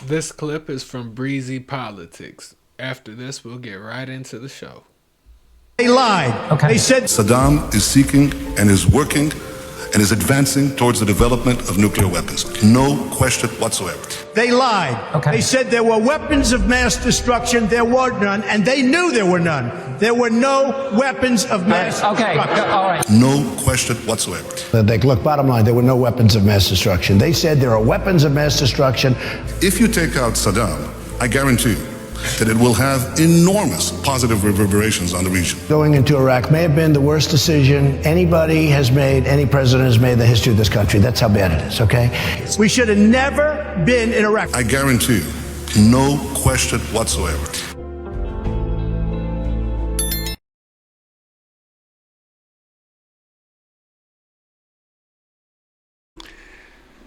This clip is from Breezy Politics. After this, we'll get right into the show. They lied. Okay. They said Saddam is seeking and is working and is advancing towards the development of nuclear weapons. No question whatsoever. they lied. Okay. They said there were weapons of mass destruction. There were none, and they knew there were none. There were no weapons of mass Okay, destruction. all right. No question whatsoever. Look, bottom line, there were no weapons of mass destruction. They said there are weapons of mass destruction. If you take out Saddam, I guarantee you that it will have enormous positive reverberations on the region. Going into Iraq may have been the worst decision anybody has made, any president has made in the history of this country. That's how bad it is, okay? We should have never been in Iraq. I guarantee you, no question whatsoever.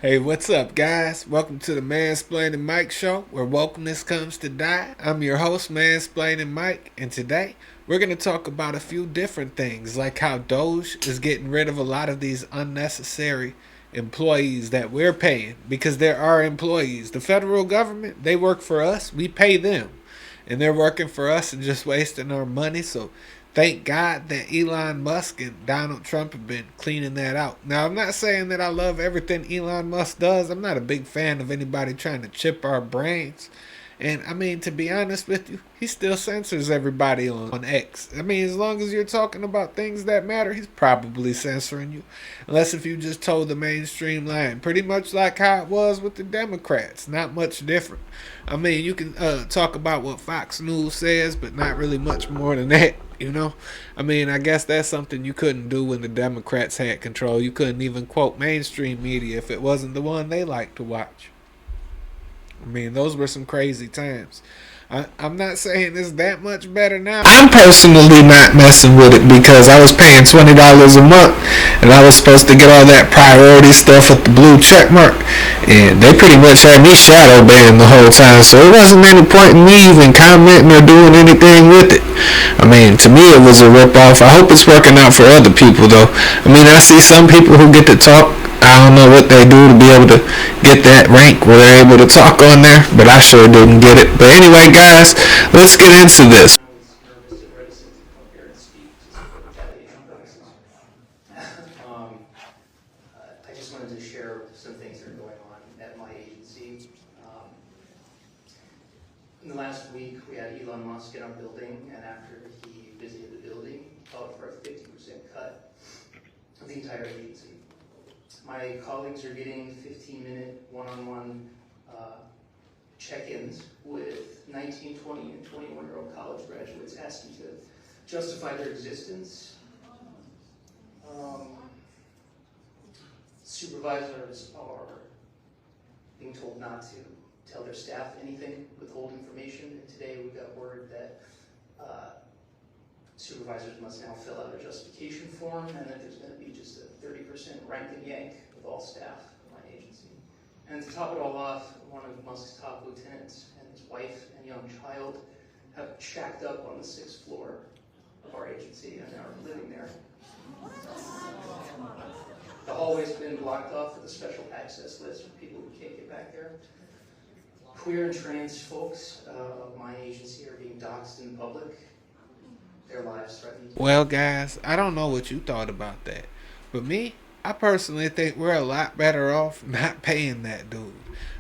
Hey, what's up, guys? Welcome to the Mansplaining Mike Show, where wokeness comes to die. I'm your host, Mansplaining Mike, and today we're going to talk about a few different things, like how Doge is getting rid of a lot of these unnecessary employees that we're paying, because there are employees. The federal government, they work for us, we pay them, and they're working for us and just wasting our money. So thank God that Elon Musk and Donald Trump have been cleaning that out. Now, I'm not saying that I love everything Elon Musk does. I'm not a big fan of anybody trying to chip our brains. And, I mean, to be honest with you, he still censors everybody on X. I mean, as long as you're talking about things that matter, he's probably censoring you. Unless if you just told the mainstream line. Pretty much like how it was with the Democrats. Not much different. I mean, you can talk about what Fox News says, but not really much more than that. You know, I mean, I guess that's something you couldn't do when the Democrats had control. You couldn't even quote mainstream media if it wasn't the one they like to watch. I mean, those were some crazy times. I'm not saying it's that much better now. I'm personally not messing with it because I was paying $20 a month and I was supposed to get all that priority stuff with the blue check mark. And they pretty much had me shadow banned the whole time. So it wasn't any point in me even commenting or doing anything with it. I mean, to me it was a ripoff. I hope it's working out for other people though. I mean, I see some people who get to talk. I don't know what they do to be able to get that rank where they're able to talk on there, but I sure didn't get it. But anyway, guys, let's get into this. I just wanted to share some things that are going on at my agency. In the last week, we had Elon Musk in our building, and after he visited the building, he called for a 50% cut of the entire agency. My colleagues are getting 15-minute one-on-one check-ins with 19, 20, and 21-year-old college graduates asking to justify their existence. Supervisors are being told not to tell their staff anything, withhold information, and today we got word that supervisors must now fill out a justification form, and that there's going to be just a 30% rank and yank with all staff in my agency. And to top it all off, one of Musk's top lieutenants and his wife and young child have shacked up on the 6th floor of our agency and are living there. The hallway's been blocked off with a special access list for people who can't get back there. Queer and trans folks of my agency are being doxxed in public. Their lives threatened. Well, guys, I don't know what you thought about that, but me, I personally think we're a lot better off not paying that dude.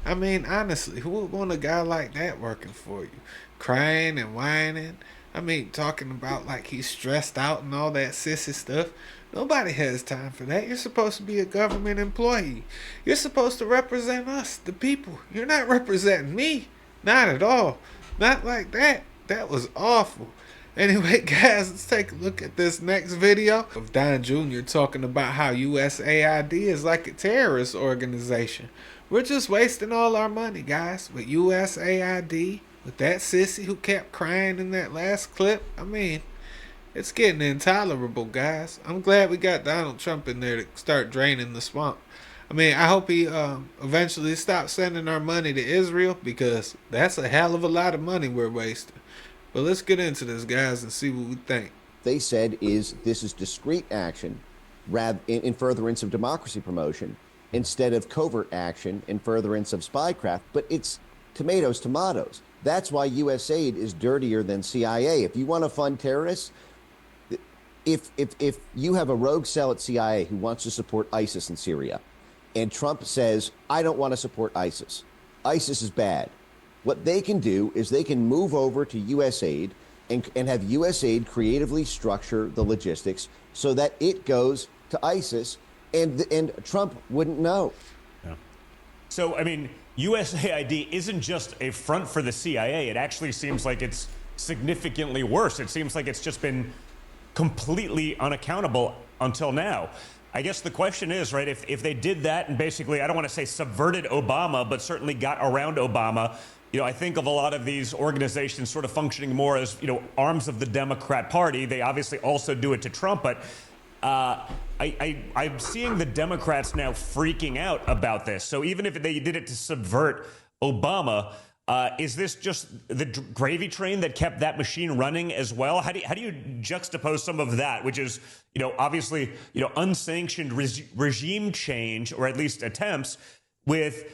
I mean, honestly, who would want a guy like that working for you? Crying and whining. I mean, talking about like he's stressed out and all that sissy stuff. Nobody has time for that. You're supposed to be a government employee. You're supposed to represent us, the people. You're not representing me. Not at all. Not like that. That was awful. Anyway, guys, let's take a look at this next video of Don Jr. talking about how USAID is like a terrorist organization. We're just wasting all our money, guys, with USAID, with that sissy who kept crying in that last clip. I mean, it's getting intolerable, guys. I'm glad we got Donald Trump in there to start draining the swamp. I mean, I hope he eventually stops sending our money to Israel, because that's a hell of a lot of money we're wasting. But let's get into this, guys, and see what we think. They said this is discreet action rather in furtherance of democracy promotion instead of covert action in furtherance of spycraft. But it's tomatoes, tomatoes. That's why U.S. aid is dirtier than CIA. If you want to fund terrorists, if you have a rogue cell at CIA who wants to support ISIS in Syria, and Trump says, I don't want to support ISIS. ISIS is bad. What they can do is they can move over to U.S. aid and have U.S. aid creatively structure the logistics so that it goes to ISIS, and Trump wouldn't know. Yeah. So, I mean, USAID isn't just a front for the CIA. It actually seems like it's significantly worse. It seems like it's just been completely unaccountable until now. I guess the question is, right, if they did that and basically, I don't want to say subverted Obama, but certainly got around Obama, I think of a lot of these organizations sort of functioning more as, arms of the Democrat Party. They obviously also do it to Trump, but I'm seeing the Democrats now freaking out about this. So even if they did it to subvert Obama, is this just the gravy train that kept that machine running as well? How do you juxtapose some of that, which is, obviously, unsanctioned regime change, or at least attempts, with,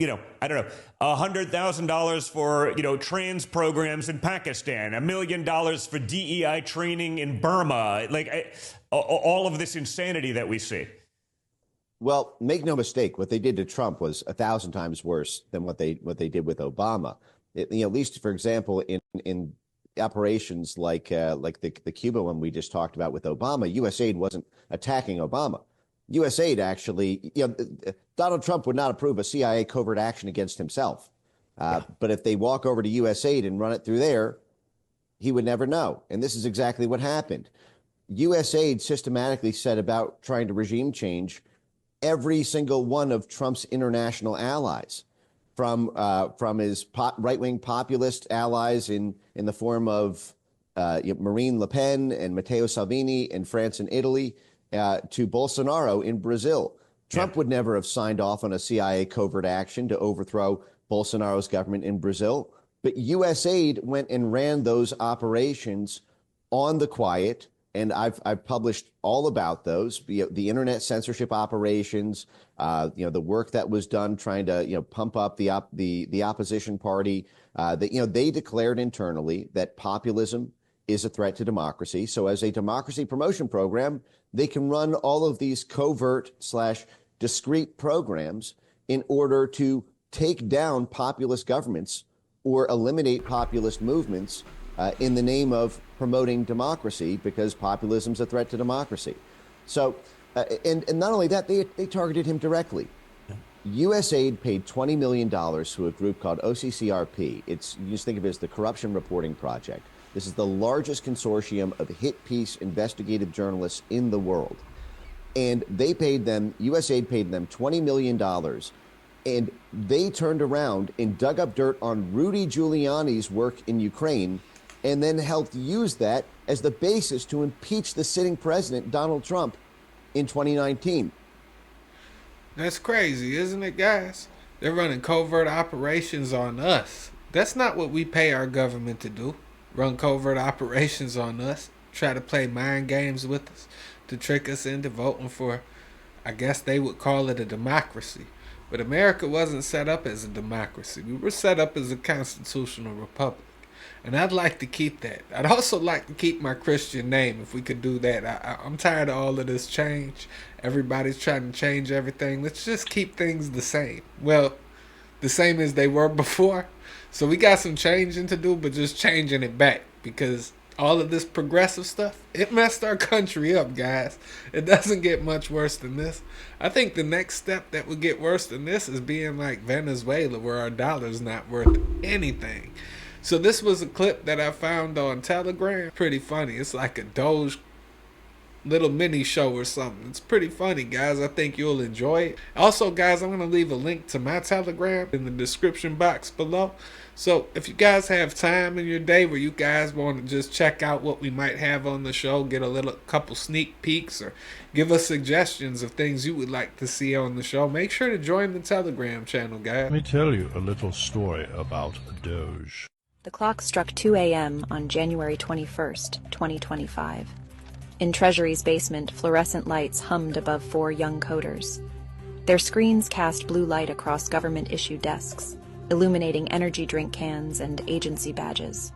I don't know, $100,000 for, trans programs in Pakistan, $1 million for DEI training in Burma, all of this insanity that we see. Well, make no mistake, what they did to Trump was 1,000 times worse than what they did with Obama. At least, for example, in operations like the Cuba one we just talked about with Obama, USAID wasn't attacking Obama. USAID actually, Donald Trump would not approve a CIA covert action against himself. But if they walk over to USAID and run it through there, he would never know. And this is exactly what happened. USAID systematically set about trying to regime change every single one of Trump's international allies, from his right-wing populist allies in the form of Marine Le Pen and Matteo Salvini in France and Italy, to Bolsonaro in Brazil. Trump would never have signed off on a CIA covert action to overthrow Bolsonaro's government in Brazil, but USAID went and ran those operations on the quiet. And I've published all about those, the internet censorship operations, the work that was done trying to pump up the opposition party. They declared internally that populism is a threat to democracy. So as a democracy promotion program, they can run all of these covert/discrete programs in order to take down populist governments or eliminate populist movements in the name of promoting democracy, because populism is a threat to democracy. So, and not only that, they targeted him directly. USAID paid $20 million to a group called OCCRP. You just think of it as the Corruption Reporting Project. This is the largest consortium of hit piece investigative journalists in the world. And USAID paid them $20 million. And they turned around and dug up dirt on Rudy Giuliani's work in Ukraine, and then helped use that as the basis to impeach the sitting president, Donald Trump, in 2019. That's crazy, isn't it, guys? They're running covert operations on us. That's not what we pay our government to do. Run covert operations on us. Try to play mind games with us. To trick us into voting for, I guess they would call it a democracy. But America wasn't set up as a democracy. We were set up as a constitutional republic. And I'd like to keep that. I'd also like to keep my Christian name if we could do that. I'm tired of all of this change. Everybody's trying to change everything. Let's just keep things the same. Well, the same as they were before. So we got some changing to do, but just changing it back. Because all of this progressive stuff, it messed our country up, guys. It doesn't get much worse than this. I think the next step that would get worse than this is being like Venezuela, where our dollar's not worth anything. So this was a clip that I found on Telegram. Pretty funny. It's like a Doge little mini show or something. It's pretty funny, guys. I think you'll enjoy it. Also, guys, I'm going to leave a link to my Telegram in the description box below. So if you guys have time in your day where you guys want to just check out what we might have on the show, get a couple sneak peeks, or give us suggestions of things you would like to see on the show, make sure to join the Telegram channel, guys. Let me tell you a little story about Doge. The clock struck 2 a.m. on January 21st, 2025. In Treasury's basement, fluorescent lights hummed above 4 young coders. Their screens cast blue light across government-issued desks. illuminating energy drink cans and agency badges.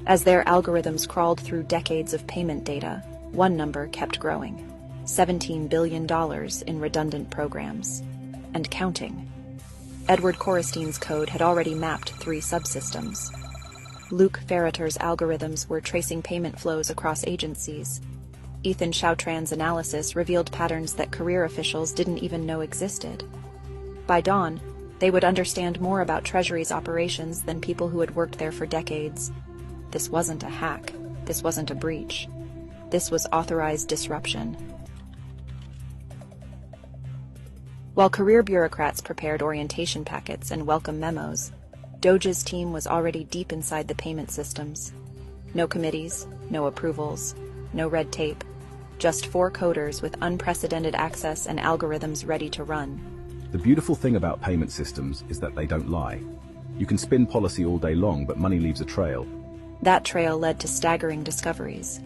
As their algorithms crawled through decades of payment data, one number kept growing: $17 billion in redundant programs. And counting. Edward Corristein's code had already mapped 3 subsystems. Luc Ferreter's algorithms were tracing payment flows across agencies. Ethan Chautran's analysis revealed patterns that career officials didn't even know existed. By dawn, they would understand more about Treasury's operations than people who had worked there for decades. This wasn't a hack. This wasn't a breach. This was authorized disruption. While career bureaucrats prepared orientation packets and welcome memos, Doge's team was already deep inside the payment systems. No committees, no approvals, no red tape, just 4 coders with unprecedented access and algorithms ready to run. The beautiful thing about payment systems is that they don't lie. You can spin policy all day long, but money leaves a trail. That trail led to staggering discoveries.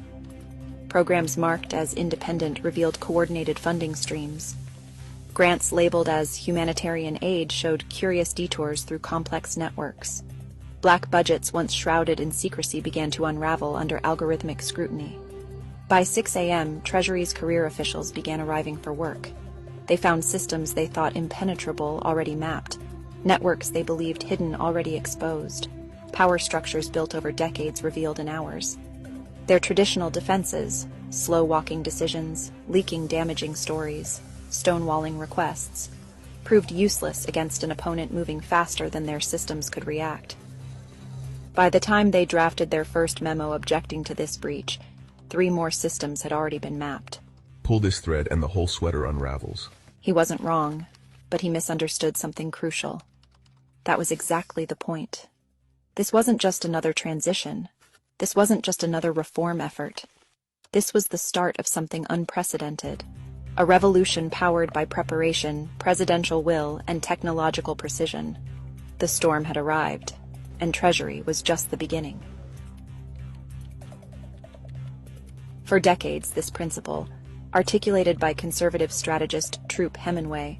Programs marked as independent revealed coordinated funding streams. Grants labeled as humanitarian aid showed curious detours through complex networks. Black budgets once shrouded in secrecy began to unravel under algorithmic scrutiny. By 6 a.m., Treasury's career officials began arriving for work. They found systems they thought impenetrable already mapped, networks they believed hidden already exposed, power structures built over decades revealed in hours. Their traditional defenses, slow-walking decisions, leaking damaging stories, stonewalling requests, proved useless against an opponent moving faster than their systems could react. By the time they drafted their first memo objecting to this breach, 3 more systems had already been mapped. Pull this thread and the whole sweater unravels. He wasn't wrong, but he misunderstood something crucial. That was exactly the point. This wasn't just another transition. This wasn't just another reform effort. This was the start of something unprecedented. A revolution powered by preparation, presidential will, and technological precision. The storm had arrived, and Treasury was just the beginning. For decades, this principle, articulated by conservative strategist Troop Hemingway,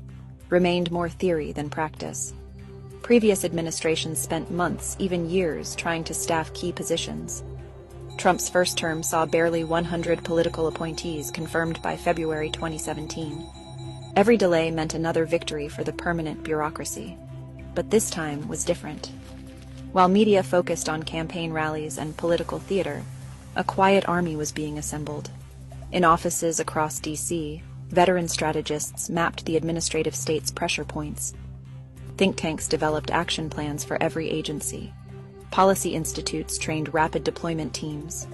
remained more theory than practice. Previous administrations spent months, even years, trying to staff key positions. Trump's first term saw barely 100 political appointees confirmed by February 2017. Every delay meant another victory for the permanent bureaucracy. But this time was different. While media focused on campaign rallies and political theater, a quiet army was being assembled. In offices across D.C., veteran strategists mapped the administrative state's pressure points. Think tanks developed action plans for every agency. Policy institutes trained rapid deployment teams.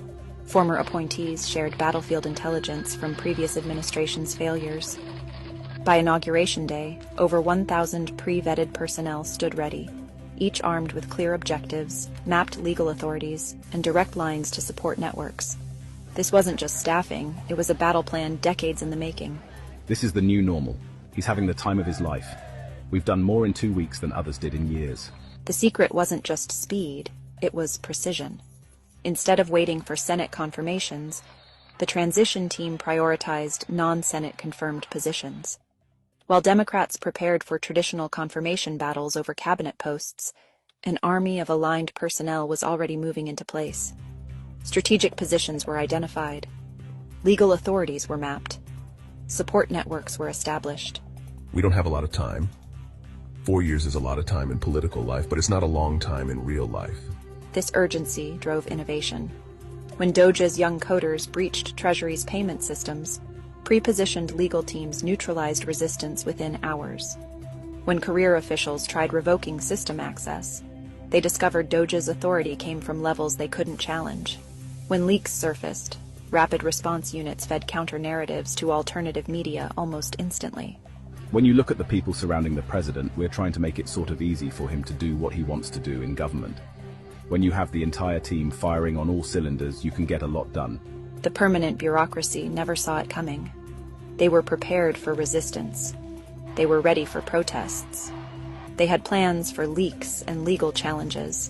Former appointees shared battlefield intelligence from previous administrations' failures. By Inauguration Day, over 1,000 pre-vetted personnel stood ready, each armed with clear objectives, mapped legal authorities, and direct lines to support networks. This wasn't just staffing, it was a battle plan decades in the making. This is the new normal. He's having the time of his life. We've done more in 2 weeks than others did in years. The secret wasn't just speed, it was precision. Instead of waiting for Senate confirmations, the transition team prioritized non-Senate confirmed positions. While Democrats prepared for traditional confirmation battles over cabinet posts, an army of aligned personnel was already moving into place. Strategic positions were identified. Legal authorities were mapped. Support networks were established. We don't have a lot of time. 4 years is a lot of time in political life, but it's not a long time in real life. This urgency drove innovation. When Doge's young coders breached Treasury's payment systems, pre-positioned legal teams neutralized resistance within hours. When career officials tried revoking system access, they discovered Doge's authority came from levels they couldn't challenge. When leaks surfaced, rapid response units fed counter-narratives to alternative media almost instantly. When you look at the people surrounding the president, we're trying to make it sort of easy for him to do what he wants to do in government. When you have the entire team firing on all cylinders, you can get a lot done. The permanent bureaucracy never saw it coming. They were prepared for resistance. They were ready for protests. They had plans for leaks and legal challenges.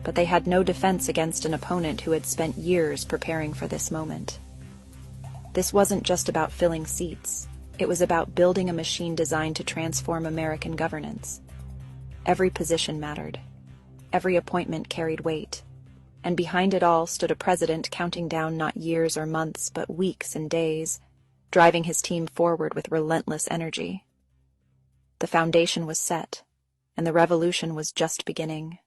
But they had no defense against an opponent who had spent years preparing for this moment. This wasn't just about filling seats. It was about building a machine designed to transform American governance. Every position mattered. Every appointment carried weight. And behind it all stood a president counting down not years or months, but weeks and days, driving his team forward with relentless energy. The foundation was set, and the revolution was just beginning.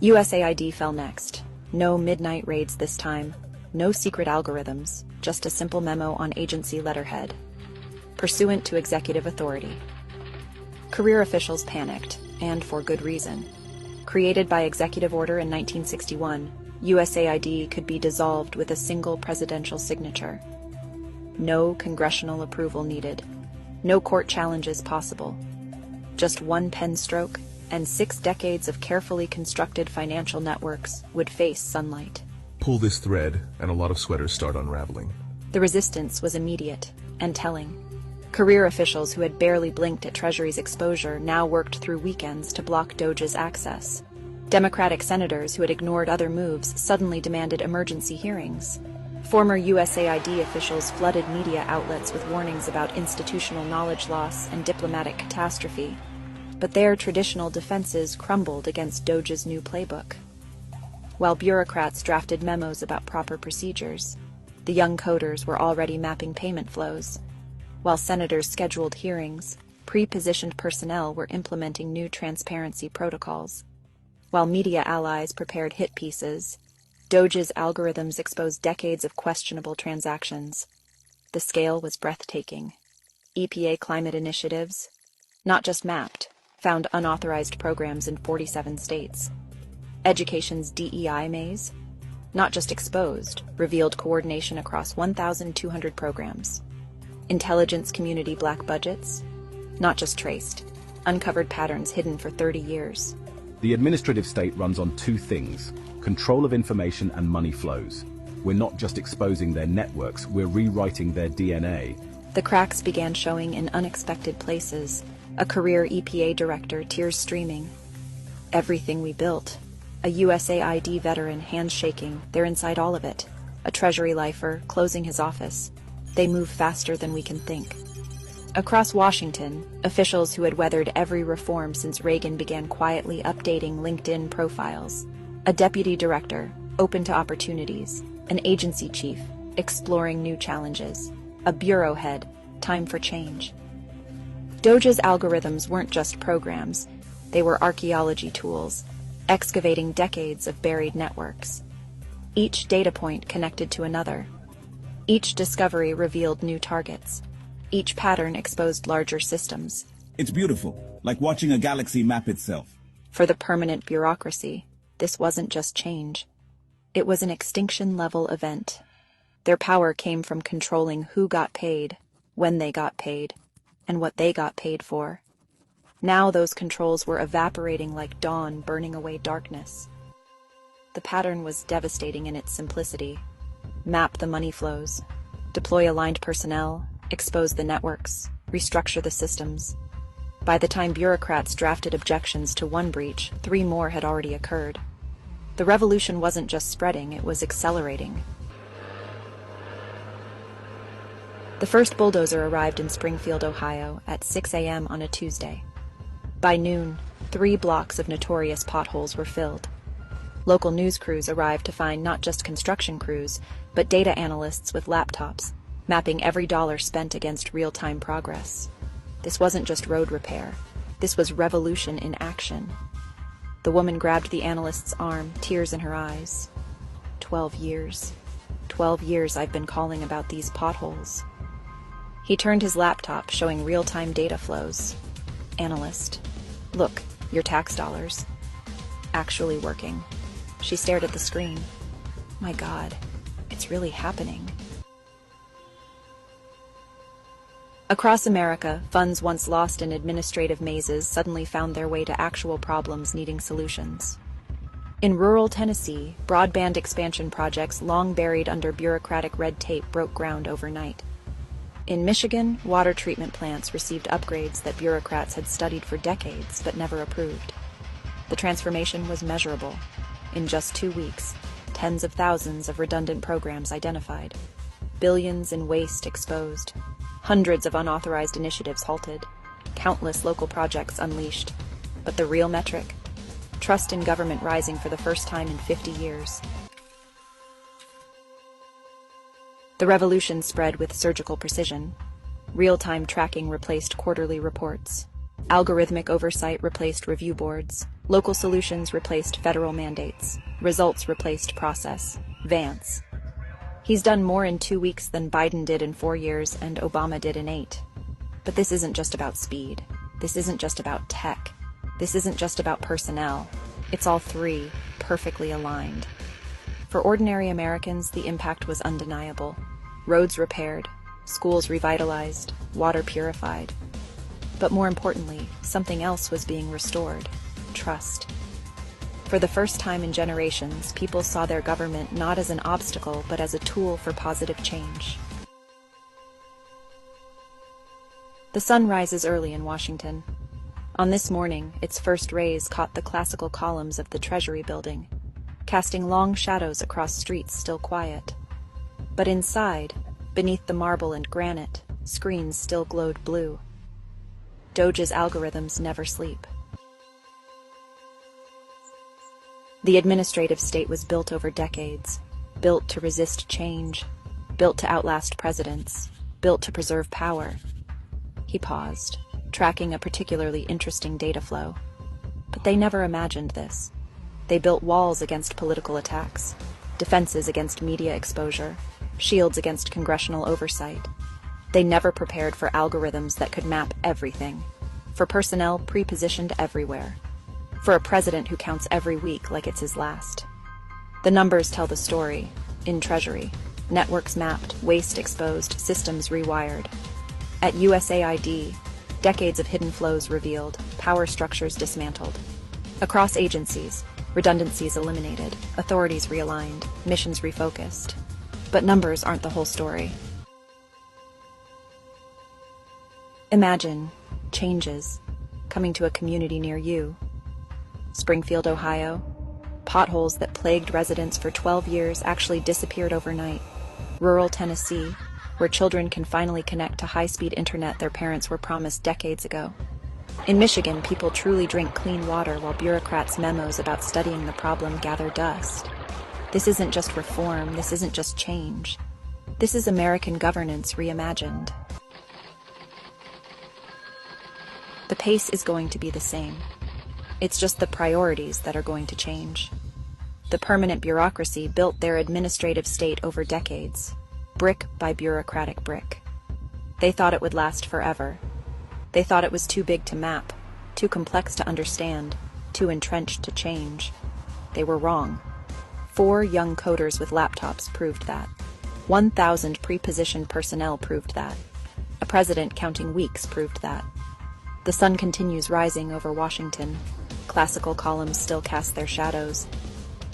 USAID fell next. No midnight raids this time, no secret algorithms, just a simple memo on agency letterhead. Pursuant to executive authority. Career officials panicked, and for good reason. Created by executive order in 1961, USAID could be dissolved with a single presidential signature. No congressional approval needed. No court challenges possible. Just one pen stroke, and 6 decades of carefully constructed financial networks would face sunlight. Pull this thread, and a lot of sweaters start unraveling. The resistance was immediate and telling. Career officials who had barely blinked at Treasury's exposure now worked through weekends to block Doge's access. Democratic senators who had ignored other moves suddenly demanded emergency hearings. Former USAID officials flooded media outlets with warnings about institutional knowledge loss and diplomatic catastrophe. But their traditional defenses crumbled against Doge's new playbook. While bureaucrats drafted memos about proper procedures, the young coders were already mapping payment flows. While senators scheduled hearings, pre-positioned personnel were implementing new transparency protocols. While media allies prepared hit pieces, Doge's algorithms exposed decades of questionable transactions. The scale was breathtaking. EPA climate initiatives, not just mapped, found unauthorized programs in 47 states. Education's DEI maze, not just exposed, revealed coordination across 1,200 programs. Intelligence community black budgets, not just traced, uncovered patterns hidden for 30 years. The administrative state runs on 2 things: control of information and money flows. We're not just exposing their networks, we're rewriting their DNA. The cracks began showing in unexpected places. A career EPA director, tears streaming. Everything we built. A USAID veteran, hands shaking, they're inside all of it. A Treasury lifer, closing his office. They move faster than we can think. Across Washington, officials who had weathered every reform since Reagan began quietly updating LinkedIn profiles. A deputy director, open to opportunities. An agency chief, exploring new challenges. A bureau head, time for change. Doge's algorithms weren't just programs, they were archaeology tools, excavating decades of buried networks. Each data point connected to another. Each discovery revealed new targets. Each pattern exposed larger systems. It's beautiful, like watching a galaxy map itself. For the permanent bureaucracy, this wasn't just change. It was an extinction-level event. Their power came from controlling who got paid, when they got paid, and what they got paid for. Now those controls were evaporating like dawn burning away darkness. The pattern was devastating in its simplicity. Map the money flows, deploy aligned personnel, expose the networks, restructure the systems. By the time bureaucrats drafted objections to one breach, 3 more had already occurred. The revolution wasn't just spreading, it was accelerating. The first bulldozer arrived in Springfield, Ohio, at 6 a.m. on a Tuesday. By noon, 3 blocks of notorious potholes were filled. Local news crews arrived to find not just construction crews, but data analysts with laptops, mapping every dollar spent against real-time progress. This wasn't just road repair. This was revolution in action. The woman grabbed the analyst's arm, tears in her eyes. 12 years. 12 years I've been calling about these potholes. He turned his laptop, showing real-time data flows. Analyst. Look, your tax dollars. Actually working. She stared at the screen. My God, it's really happening. Across America, funds once lost in administrative mazes suddenly found their way to actual problems needing solutions. In rural Tennessee, broadband expansion projects long buried under bureaucratic red tape broke ground overnight. In Michigan, water treatment plants received upgrades that bureaucrats had studied for decades but never approved. The transformation was measurable. In just 2 weeks, tens of thousands of redundant programs identified. Billions in waste exposed. Hundreds of unauthorized initiatives halted. countless local projects unleashed. But the real metric? Trust in government rising for the first time in 50 years. The revolution spread with surgical precision. Real-time tracking replaced quarterly reports. Algorithmic oversight replaced review boards. Local solutions replaced federal mandates. Results replaced process. Vance. He's done more in 2 weeks than Biden did in 4 years and Obama did in 8. But this isn't just about speed. This isn't just about tech. This isn't just about personnel. It's all three, perfectly aligned. For ordinary Americans, the impact was undeniable. Roads repaired, schools revitalized, water purified. But more importantly, something else was being restored: trust. For the first time in generations, people saw their government not as an obstacle, but as a tool for positive change. The sun rises early in Washington. On this morning, its first rays caught the classical columns of the Treasury building, casting long shadows across streets still quiet. But inside, beneath the marble and granite, screens still glowed blue. Doge's algorithms never sleep. The administrative state was built over decades, built to resist change, built to outlast presidents, built to preserve power. He paused, tracking a particularly interesting data flow. But they never imagined this. They built walls against political attacks, defenses against media exposure, shields against congressional oversight. They never prepared for algorithms that could map everything, for personnel pre-positioned everywhere, for a president who counts every week like it's his last. The numbers tell the story. In Treasury, networks mapped, waste exposed, systems rewired. At USAID, decades of hidden flows revealed, power structures dismantled. Across agencies, redundancies eliminated, authorities realigned, missions refocused. But numbers aren't the whole story. Imagine changes coming to a community near you. Springfield, Ohio. Potholes that plagued residents for 12 years actually disappeared overnight. Rural Tennessee, where children can finally connect to high-speed internet their parents were promised decades ago. In Michigan, people truly drink clean water while bureaucrats' memos about studying the problem gather dust. This isn't just reform, this isn't just change. This is American governance reimagined. The pace is going to be the same. It's just the priorities that are going to change. The permanent bureaucracy built their administrative state over decades, brick by bureaucratic brick. They thought it would last forever. They thought it was too big to map, too complex to understand, too entrenched to change. They were wrong. 4 young coders with laptops proved that. 1,000 pre-positioned personnel proved that. A president counting weeks proved that. The sun continues rising over Washington. Classical columns still cast their shadows.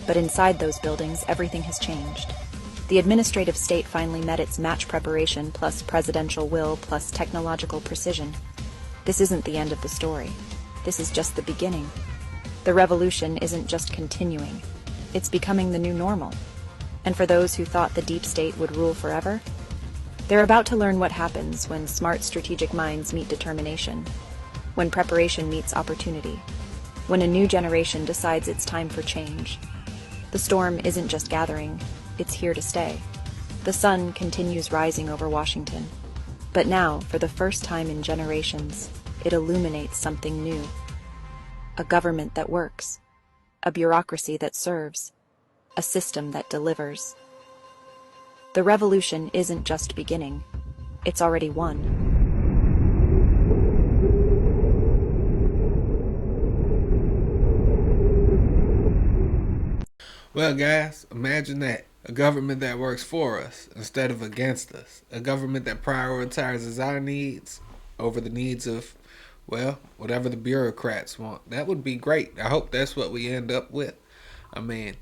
But inside those buildings, everything has changed. The administrative state finally met its match preparation plus presidential will plus technological precision. This isn't the end of the story. This is just the beginning. The revolution isn't just continuing. It's becoming the new normal. And for those who thought the deep state would rule forever, they're about to learn what happens when smart strategic minds meet determination, when preparation meets opportunity, when a new generation decides it's time for change. The storm isn't just gathering, it's here to stay. The sun continues rising over Washington. But now, for the first time in generations, it illuminates something new. A government that works. A bureaucracy that serves. A system that delivers. The revolution isn't just beginning. It's already won. Well, guys, imagine that. A government that works for us instead of against us. A government that prioritizes our needs over the needs of, well, whatever the bureaucrats want. That would be great. I hope that's what we end up with. I mean,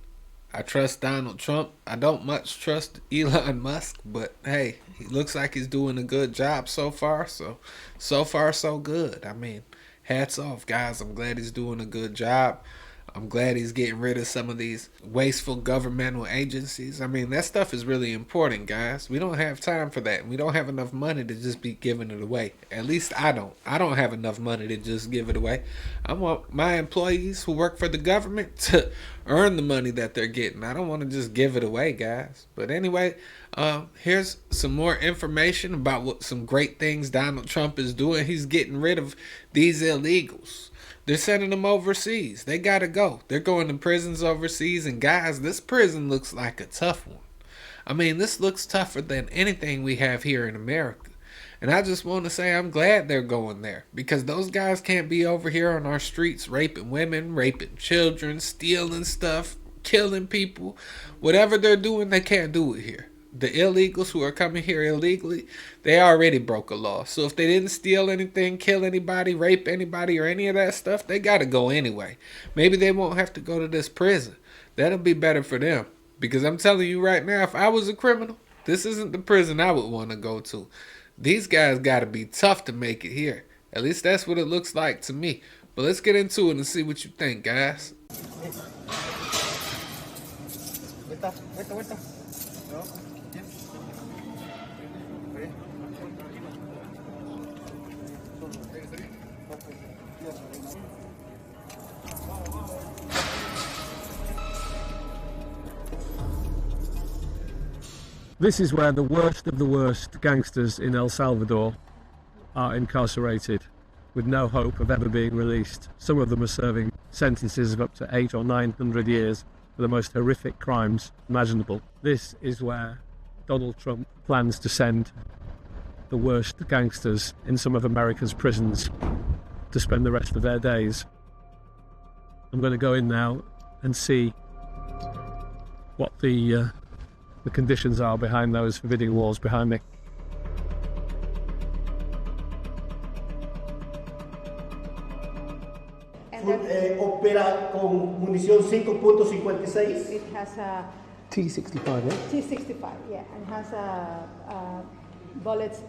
I trust Donald Trump. I don't much trust Elon Musk, but hey, he looks like he's doing a good job so far. So far, so good. I mean, hats off, guys. I'm glad he's doing a good job. I'm glad he's getting rid of some of these wasteful governmental agencies. I mean, that stuff is really important, guys. We don't have time for that. We don't have enough money to just be giving it away. At least I don't. I don't have enough money to just give it away. I want my employees who work for the government to earn the money that they're getting. I don't want to just give it away, guys. But anyway, here's some more information about what some great things Donald Trump is doing. He's getting rid of these illegals. They're sending them overseas. They gotta go. They're going to prisons overseas. And guys, this prison looks like a tough one. I mean, this looks tougher than anything we have here in America. And I just want to say I'm glad they're going there. Because those guys can't be over here on our streets raping women, raping children, stealing stuff, killing people. Whatever they're doing, they can't do it here. The illegals who are coming here illegally, they already broke a law. So if they didn't steal anything, kill anybody, rape anybody, or any of that stuff, they got to go anyway. Maybe they won't have to go to this prison. That'll be better for them. Because I'm telling you right now, if I was a criminal, this isn't the prison I would want to go to. These guys got to be tough to make it here. At least that's what it looks like to me. But let's get into it and see what you think, guys. This is where the worst of the worst gangsters in El Salvador are incarcerated with no hope of ever being released. Some of them are serving sentences of up to 800 or 900 years for the most horrific crimes imaginable. This is where Donald Trump plans to send the worst gangsters in some of America's prisons to spend the rest of their days. I'm going to go in now and see what the conditions are behind those forbidding walls behind me. Opera con munición 5.56. It has a T65, yeah? T65, yeah, and has a bullets.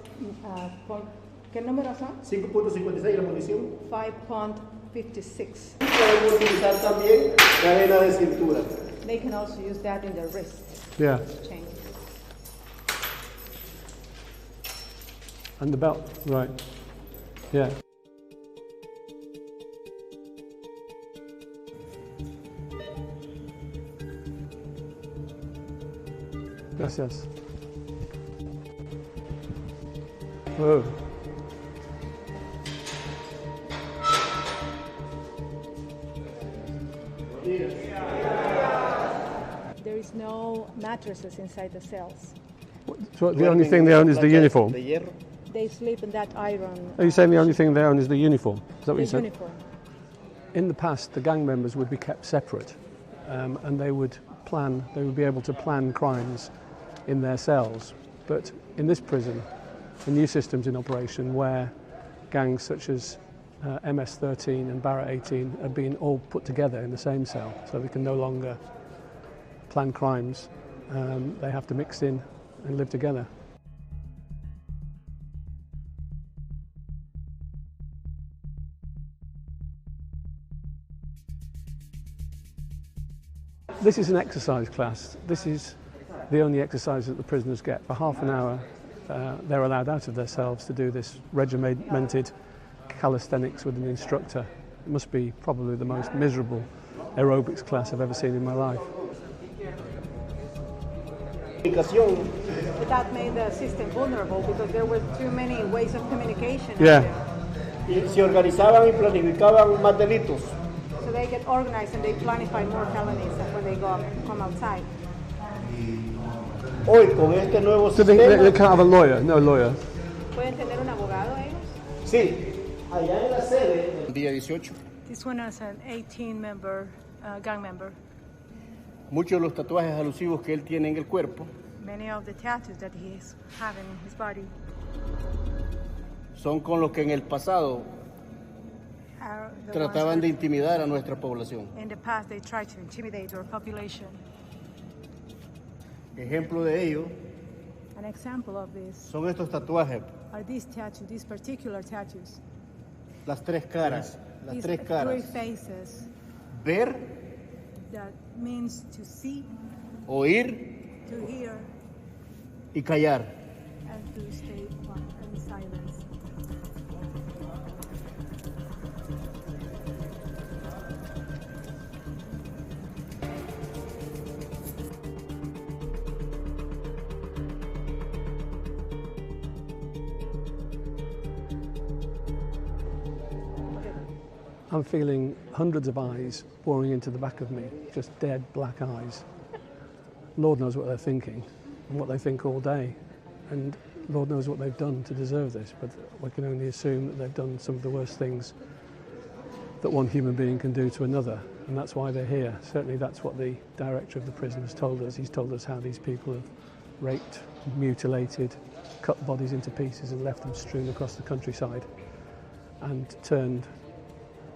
¿Qué números son? 5.56 la munición. 5.56. Podemos utilizar también cadena de cintura. They can also use that in their wrist. Yeah. Chain. And the belt, right. Yeah. Gracias. Whoa. There is no mattresses inside the cells. So the only thing they own is the uniform? They sleep in that iron. Are you saying the only thing they own is the uniform? Is that what the you said? Uniform. In the past, the gang members would be kept separate, and they would be able to plan crimes in their cells. But in this prison, a new system's in operation where gangs such as MS-13 and Barrett 18 are being all put together in the same cell, so they can no longer plan crimes. They have to mix in and live together. This is an exercise class. This is the only exercise that the prisoners get. For half an hour, they're allowed out of their cells to do this regimented calisthenics with an instructor. It must be probably the most miserable aerobics class I've ever seen in my life. That made the system vulnerable because there were too many ways of communication. Yeah. Y se organizaban y planificaban más delitos. So they get organized and they planify more felonies when they come outside. Hoy con este nuevo So they can't have a lawyer, no lawyer. ¿Pueden tener un abogado ellos? Sí, allá en la sede. Día 18. This one is an 18-member gang member. Muchos de los tatuajes alusivos que él tiene en el cuerpo Many of the tattoos that he is having in his body son con los que en el pasado are the trataban ones de intimidar a nuestra población. that in the past they tried to intimidate our population. Ejemplo de ello An example of this son estos tatuajes, are these tattoos, these particular tattoos. las tres caras, las These tres three caras. faces. Ver, That means to see, oír to hear, y callar. and to stay quiet and silence. I'm feeling hundreds of eyes boring into the back of me, just dead black eyes. Lord knows what they're thinking and what they think all day. And Lord knows what they've done to deserve this, but we can only assume that they've done some of the worst things that one human being can do to another, and that's why they're here. Certainly that's what the director of the prison has told us. He's told us how these people have raped, mutilated, cut bodies into pieces and left them strewn across the countryside and turned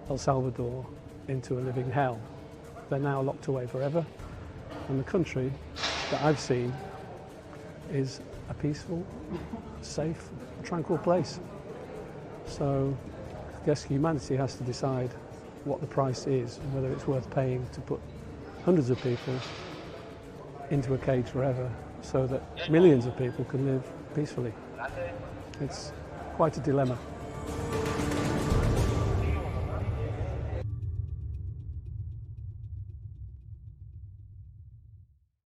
El Salvador into a living hell. They're now locked away forever, and the country that I've seen is a peaceful, safe, tranquil place. So I guess humanity has to decide what the price is and whether it's worth paying to put hundreds of people into a cage forever so that millions of people can live peacefully. It's quite a dilemma.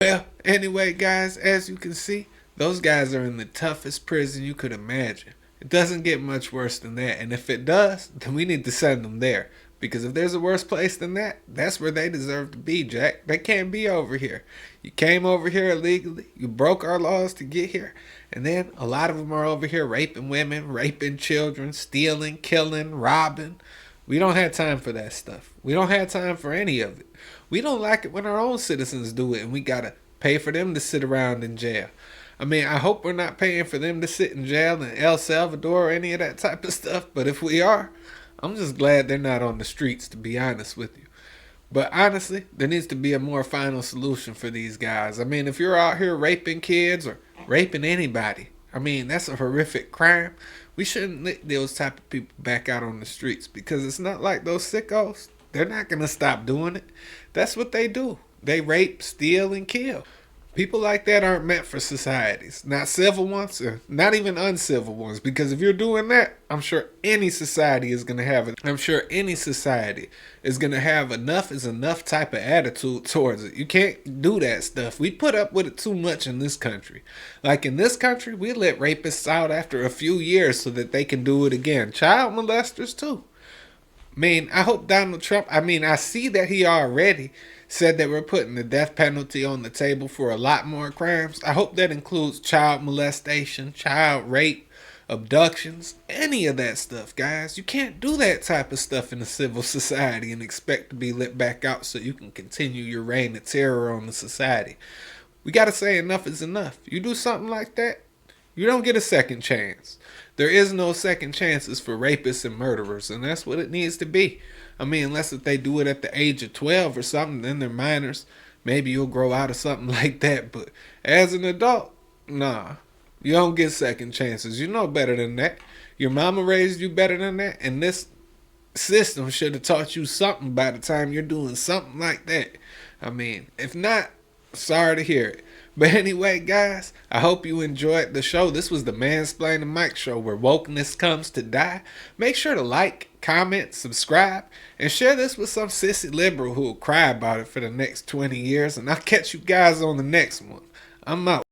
Well, anyway, guys, as you can see, those guys are in the toughest prison you could imagine. It doesn't get much worse than that, and if it does, then we need to send them there. Because if there's a worse place than that, that's where they deserve to be, Jack. They can't be over here. You came over here illegally, you broke our laws to get here, and then a lot of them are over here raping women, raping children, stealing, killing, robbing. We don't have time for that stuff. We don't have time for any of it. We don't like it when our own citizens do it and we gotta pay for them to sit around in jail. I mean, I hope we're not paying for them to sit in jail in El Salvador or any of that type of stuff, but if we are, I'm just glad they're not on the streets, to be honest with you. But honestly, there needs to be a more final solution for these guys. I mean, if you're out here raping kids or raping anybody, I mean, that's a horrific crime. We shouldn't let those type of people back out on the streets because it's not like those sickos. They're not going to stop doing it. That's what they do. They rape, steal, and kill. People like that aren't meant for societies. Not civil ones, or not even uncivil ones. Because if you're doing that, I'm sure any society is going to have it. I'm sure any society is going to have enough is enough type of attitude towards it. You can't do that stuff. We put up with it too much in this country. Like in this country, we let rapists out after a few years so that they can do it again. Child molesters too. I mean, I hope Donald Trump, I see that he already said that we're putting the death penalty on the table for a lot more crimes. I hope that includes child molestation, child rape, abductions, any of that stuff, guys. You can't do that type of stuff in a civil society and expect to be let back out so you can continue your reign of terror on the society. We got to say enough is enough. You do something like that, you don't get a second chance. There is no second chances for rapists and murderers, and that's what it needs to be. I mean, unless if they do it at the age of 12 or something, then they're minors. Maybe you'll grow out of something like that. But as an adult, nah. You don't get second chances. You know better than that. Your mama raised you better than that. And this system should have taught you something by the time you're doing something like that. I mean, if not, sorry to hear it. But anyway, guys, I hope you enjoyed the show. This was the Mansplaining Mike Show, where wokeness comes to die. Make sure to like, comment, subscribe, and share this with some sissy liberal who will cry about it for the next 20 years. And I'll catch you guys on the next one. I'm out.